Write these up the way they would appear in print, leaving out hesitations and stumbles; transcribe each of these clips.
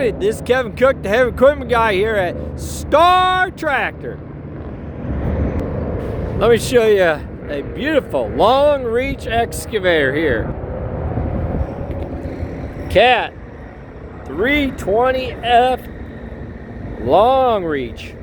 Howdy, this is Kevin Cook, the heavy equipment guy here at Star Tractor. Let me show you a beautiful long reach excavator here. Cat 320F long reach.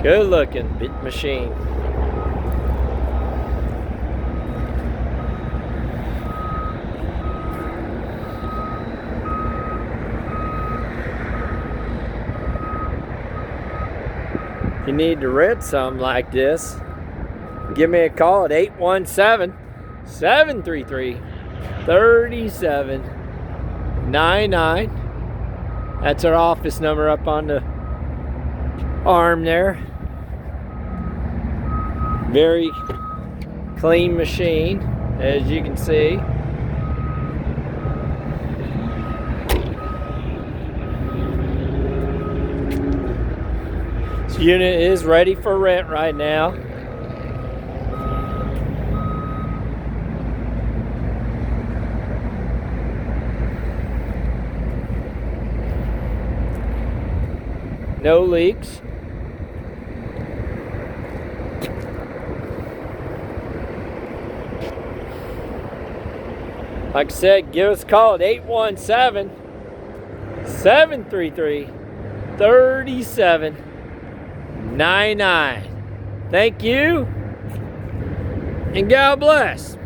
Good looking bit machine. If you need to rent something like this, give me a call at 817-733-3799. That's our office number up on the arm there. Very clean machine, as you can see. This unit is ready for rent right now. No leaks. Like I said, give us a call at 817-733-3799. Thank you, and God bless.